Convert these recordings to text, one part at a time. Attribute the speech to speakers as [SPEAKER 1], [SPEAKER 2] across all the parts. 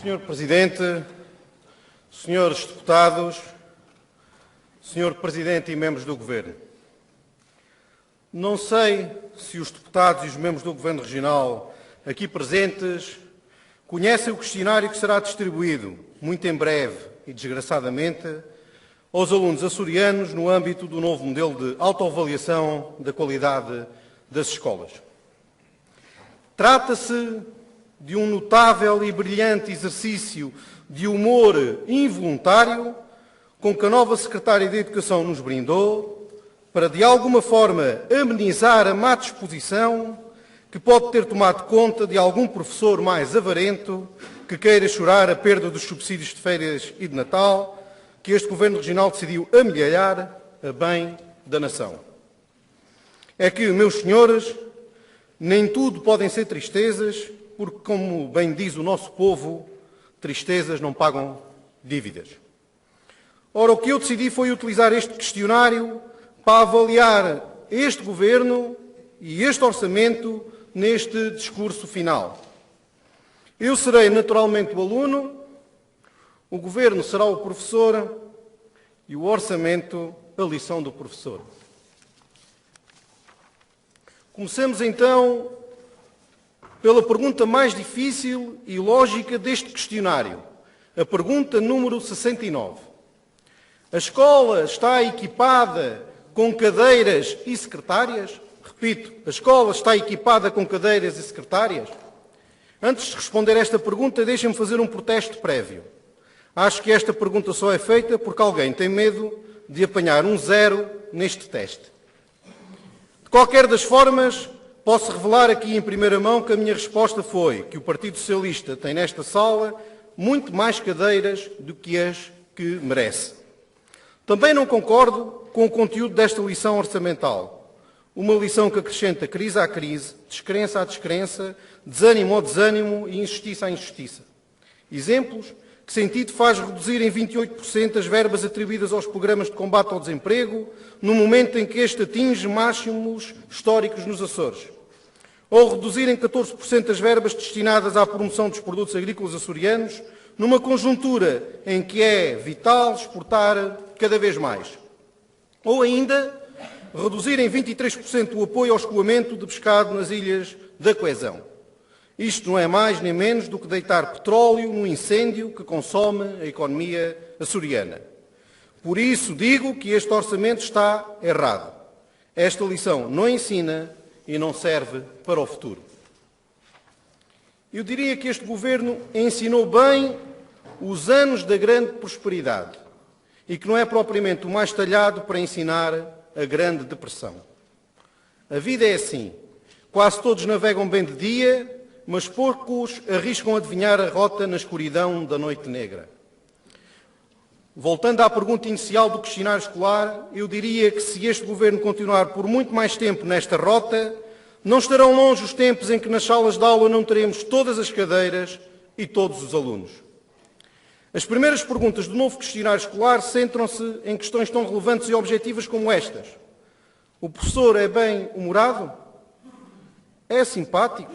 [SPEAKER 1] Senhor Presidente, senhores deputados, Senhor Presidente e membros do Governo, não sei se os deputados e os membros do Governo Regional aqui presentes conhecem o questionário que será distribuído, muito em breve e desgraçadamente, aos alunos açorianos no âmbito do novo modelo de autoavaliação da qualidade das escolas. Trata-se de um notável e brilhante exercício de humor involuntário com que a nova Secretária de Educação nos brindou para, de alguma forma, amenizar a má disposição que pode ter tomado conta de algum professor mais avarento que queira chorar a perda dos subsídios de férias e de Natal que este Governo Regional decidiu amealhar a bem da nação. É que, meus senhores, nem tudo podem ser tristezas, porque, como bem diz o nosso povo, tristezas não pagam dívidas. Ora, o que eu decidi foi utilizar este questionário para avaliar este Governo e este orçamento neste discurso final. Eu serei naturalmente o aluno, o Governo será o professor e o orçamento a lição do professor. Comecemos então pela pergunta mais difícil e lógica deste questionário, a pergunta número 69. A escola está equipada com cadeiras e secretárias? Repito, a escola está equipada com cadeiras e secretárias? Antes de responder a esta pergunta, deixem-me fazer um protesto prévio. Acho que esta pergunta só é feita porque alguém tem medo de apanhar um 0 neste teste. De qualquer das formas, posso revelar aqui em primeira mão que a minha resposta foi que o Partido Socialista tem nesta sala muito mais cadeiras do que as que merece. Também não concordo com o conteúdo desta lição orçamental. Uma lição que acrescenta crise à crise, descrença à descrença, desânimo ao desânimo e injustiça à injustiça. Exemplos: que sentido faz reduzir em 28% as verbas atribuídas aos programas de combate ao desemprego, no momento em que este atinge máximos históricos nos Açores? Ou reduzir em 14% as verbas destinadas à promoção dos produtos agrícolas açorianos, numa conjuntura em que é vital exportar cada vez mais? Ou ainda, reduzir em 23% o apoio ao escoamento de pescado nas ilhas da Coesão? Isto não é mais nem menos do que deitar petróleo no incêndio que consome a economia açoriana. Por isso digo que este orçamento está errado. Esta lição não ensina e não serve para o futuro. Eu diria que este Governo ensinou bem os anos da grande prosperidade e que não é propriamente o mais talhado para ensinar a grande depressão. A vida é assim. Quase todos navegam bem de dia, mas poucos arriscam adivinhar a rota na escuridão da noite negra. Voltando à pergunta inicial do questionário escolar, eu diria que se este Governo continuar por muito mais tempo nesta rota, não estarão longe os tempos em que nas salas de aula não teremos todas as cadeiras e todos os alunos. As primeiras perguntas do novo questionário escolar centram-se em questões tão relevantes e objetivas como estas. O professor é bem-humorado? É simpático?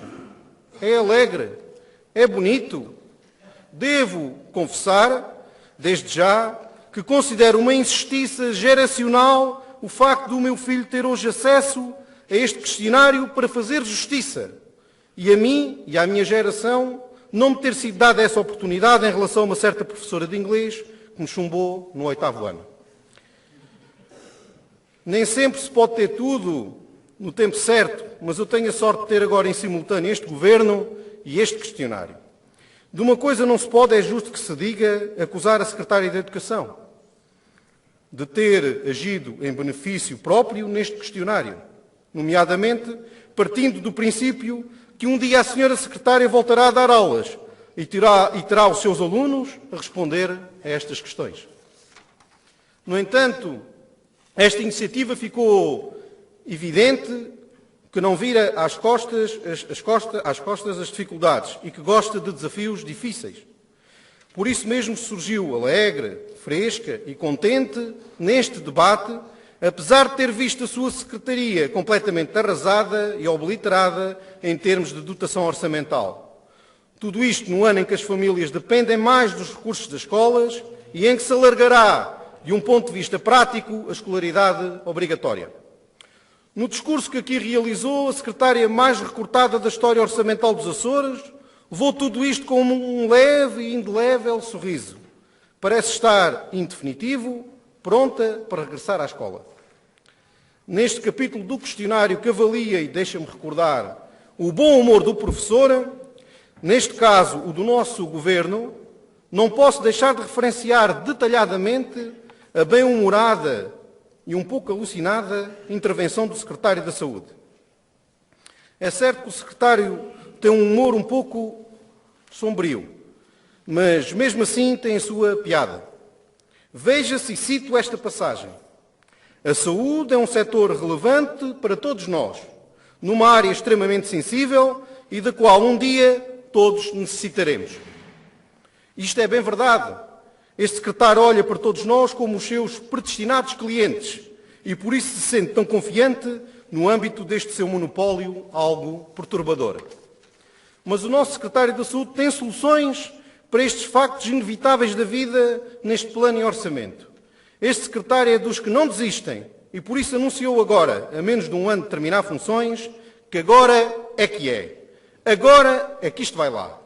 [SPEAKER 1] É alegre? É bonito? Devo confessar, desde já, que considero uma injustiça geracional o facto do meu filho ter hoje acesso a este questionário para fazer justiça e a mim e à minha geração não me ter sido dada essa oportunidade em relação a uma certa professora de inglês que me chumbou no 8º ano. Nem sempre se pode ter tudo no tempo certo, mas eu tenho a sorte de ter agora em simultâneo este Governo e este questionário. De uma coisa não se pode, é justo que se diga, acusar a Secretária da Educação de ter agido em benefício próprio neste questionário, nomeadamente partindo do princípio que um dia a senhora Secretária voltará a dar aulas e terá os seus alunos a responder a estas questões. No entanto, esta iniciativa ficou evidente que não vira às costas as dificuldades e que gosta de desafios difíceis. Por isso mesmo surgiu alegre, fresca e contente neste debate, apesar de ter visto a sua secretaria completamente arrasada e obliterada em termos de dotação orçamental. Tudo isto no ano em que as famílias dependem mais dos recursos das escolas e em que se alargará, de um ponto de vista prático, a escolaridade obrigatória. No discurso que aqui realizou, a secretária mais recortada da história orçamental dos Açores levou tudo isto com um leve e indelével sorriso. Parece estar, em definitivo, pronta para regressar à escola. Neste capítulo do questionário que avalia, e deixa-me recordar, o bom humor do professor, neste caso o do nosso governo, não posso deixar de referenciar detalhadamente a bem-humorada e um pouco alucinada intervenção do secretário da Saúde. É certo que o secretário tem um humor um pouco sombrio, mas mesmo assim tem a sua piada. Veja-se e cito esta passagem. A saúde é um setor relevante para todos nós, numa área extremamente sensível e da qual um dia todos necessitaremos. Isto é bem verdade. Este secretário olha para todos nós como os seus predestinados clientes e por isso se sente tão confiante no âmbito deste seu monopólio algo perturbador. Mas o nosso secretário da Saúde tem soluções para estes factos inevitáveis da vida neste plano e orçamento. Este secretário é dos que não desistem e por isso anunciou agora, a menos de um ano de terminar funções, que agora é que é. Agora é que isto vai lá.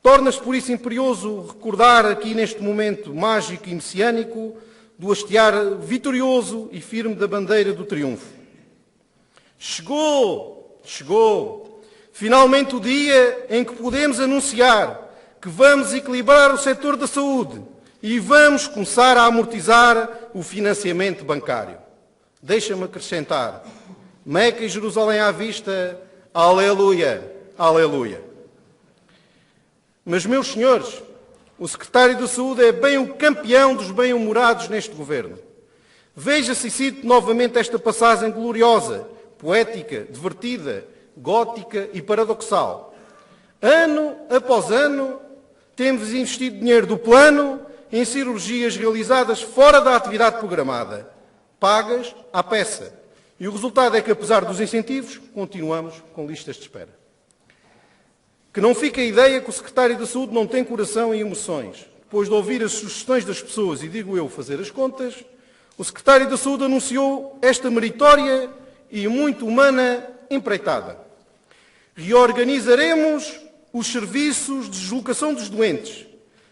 [SPEAKER 1] Torna-se por isso imperioso recordar aqui neste momento mágico e messiânico do hastear vitorioso e firme da bandeira do triunfo. Chegou, finalmente o dia em que podemos anunciar que vamos equilibrar o setor da saúde e vamos começar a amortizar o financiamento bancário. Deixa-me acrescentar, Meca e Jerusalém à vista, aleluia, aleluia. Mas, meus senhores, o secretário da Saúde é bem o campeão dos bem-humorados neste governo. Veja-se e cito novamente esta passagem gloriosa, poética, divertida, gótica e paradoxal. Ano após ano, temos investido dinheiro do plano em cirurgias realizadas fora da atividade programada, pagas à peça. E o resultado é que, apesar dos incentivos, continuamos com listas de espera. Que não fique a ideia que o secretário da Saúde não tem coração e emoções. Depois de ouvir as sugestões das pessoas e, digo eu, fazer as contas, o secretário da Saúde anunciou esta meritória e muito humana empreitada. Reorganizaremos os serviços de deslocação dos doentes,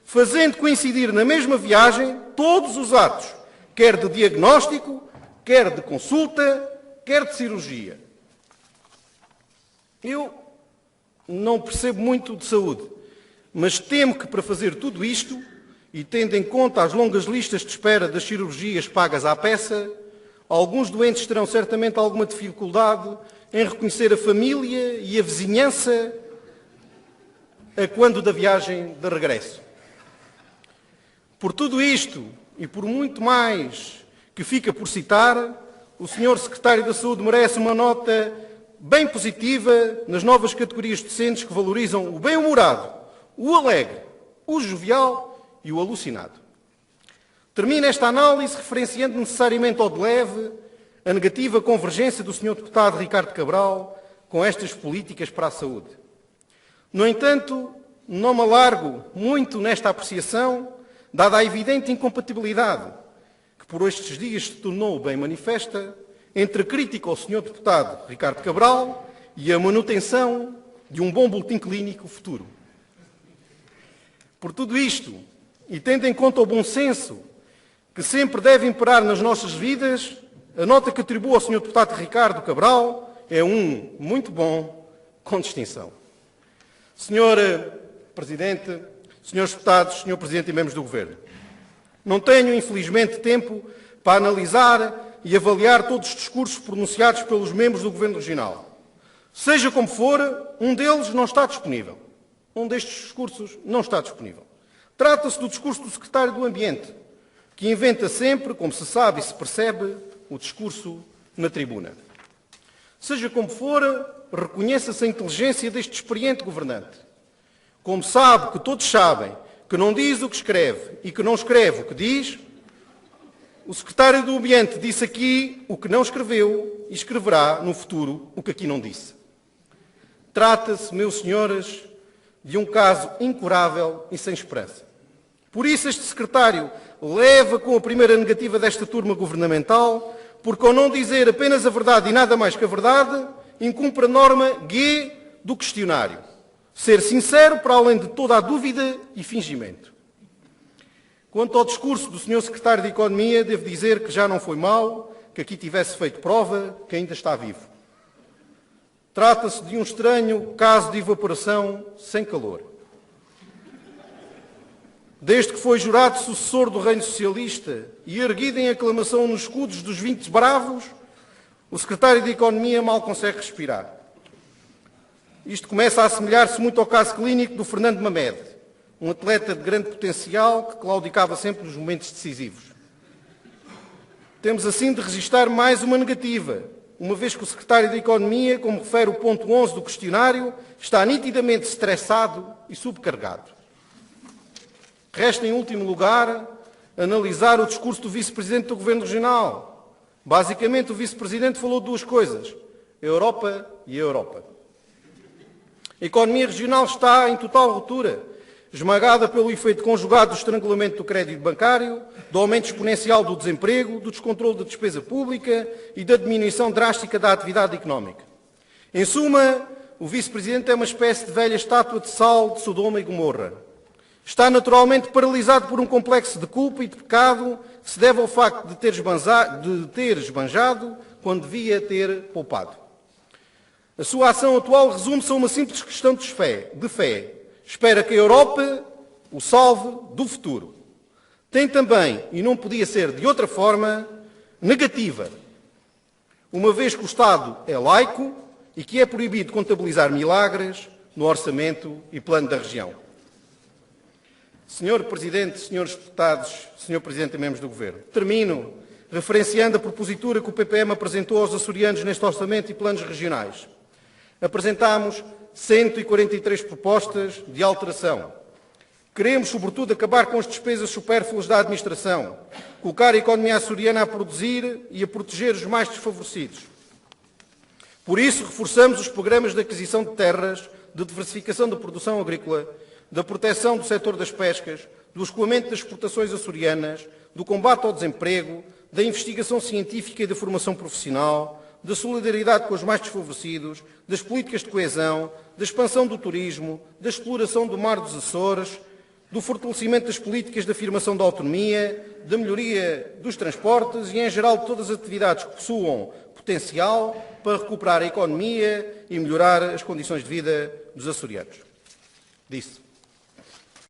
[SPEAKER 1] fazendo coincidir na mesma viagem todos os atos, quer de diagnóstico, quer de consulta, quer de cirurgia. Eu não percebo muito de saúde, mas temo que para fazer tudo isto, e tendo em conta as longas listas de espera das cirurgias pagas à peça, alguns doentes terão certamente alguma dificuldade em reconhecer a família e a vizinhança a quando da viagem de regresso. Por tudo isto e por muito mais que fica por citar, o Sr. Secretário da Saúde merece uma nota bem positiva nas novas categorias docentes que valorizam o bem-humorado, o alegre, o jovial e o alucinado. Termino esta análise referenciando necessariamente ao de leve a negativa convergência do Sr. Deputado Ricardo Cabral com estas políticas para a saúde. No entanto, não me alargo muito nesta apreciação, dada a evidente incompatibilidade que por estes dias se tornou bem manifesta entre a crítica ao Sr. Deputado Ricardo Cabral e a manutenção de um bom boletim clínico futuro. Por tudo isto, e tendo em conta o bom senso que sempre deve imperar nas nossas vidas, a nota que atribuo ao Sr. Deputado Ricardo Cabral é um muito bom com distinção. Sr. Presidente, Srs. Deputados, Sr. Presidente e membros do Governo, não tenho, infelizmente, tempo para analisar e avaliar todos os discursos pronunciados pelos membros do Governo Regional. Seja como for, um deles não está disponível. Um destes discursos não está disponível. Trata-se do discurso do Secretário do Ambiente, que inventa sempre, como se sabe e se percebe, o discurso na tribuna. Seja como for, reconheça-se a inteligência deste experiente governante. Como sabe que todos sabem que não diz o que escreve e que não escreve o que diz, o Secretário do Ambiente disse aqui o que não escreveu e escreverá no futuro o que aqui não disse. Trata-se, meus senhores, de um caso incurável e sem esperança. Por isso este secretário leva com a primeira negativa desta turma governamental, porque ao não dizer apenas a verdade e nada mais que a verdade, incumpre a norma G do questionário. Ser sincero para além de toda a dúvida e fingimento. Quanto ao discurso do Sr. Secretário de Economia, devo dizer que já não foi mau que aqui tivesse feito prova que ainda está vivo. Trata-se de um estranho caso de evaporação sem calor. Desde que foi jurado sucessor do reino socialista e erguido em aclamação nos escudos dos 20 bravos, o secretário de Economia mal consegue respirar. Isto começa a assemelhar-se muito ao caso clínico do Fernando Mamed, um atleta de grande potencial que claudicava sempre nos momentos decisivos. Temos assim de registrar mais uma negativa, uma vez que o secretário de Economia, como refere o ponto 11 do questionário, está nitidamente estressado e subcarregado. Resta, em último lugar, analisar o discurso do vice-presidente do Governo Regional. Basicamente, o vice-presidente falou de duas coisas: a Europa e a Europa. A economia regional está em total ruptura, esmagada pelo efeito conjugado do estrangulamento do crédito bancário, do aumento exponencial do desemprego, do descontrole da despesa pública e da diminuição drástica da atividade económica. Em suma, o vice-presidente é uma espécie de velha estátua de sal de Sodoma e Gomorra. Está naturalmente paralisado por um complexo de culpa e de pecado que se deve ao facto de ter esbanjado quando devia ter poupado. A sua ação atual resume-se a uma simples questão de fé. Espera que a Europa o salve do futuro. Tem também, e não podia ser de outra forma, negativa, uma vez que o Estado é laico e que é proibido contabilizar milagres no orçamento e plano da região. Senhor Presidente, Senhores Deputados, Senhor Presidente e membros do Governo, termino referenciando a propositura que o PPM apresentou aos açorianos neste orçamento e planos regionais. Apresentámos 143 propostas de alteração. Queremos, sobretudo, acabar com as despesas supérfluas da administração, colocar a economia açoriana a produzir e a proteger os mais desfavorecidos. Por isso, reforçamos os programas de aquisição de terras, de diversificação da produção agrícola, da proteção do setor das pescas, do escoamento das exportações açorianas, do combate ao desemprego, da investigação científica e da formação profissional, da solidariedade com os mais desfavorecidos, das políticas de coesão, da expansão do turismo, da exploração do mar dos Açores, do fortalecimento das políticas de afirmação da autonomia, da melhoria dos transportes e, em geral, de todas as atividades que possuam potencial para recuperar a economia e melhorar as condições de vida dos açorianos. Disse.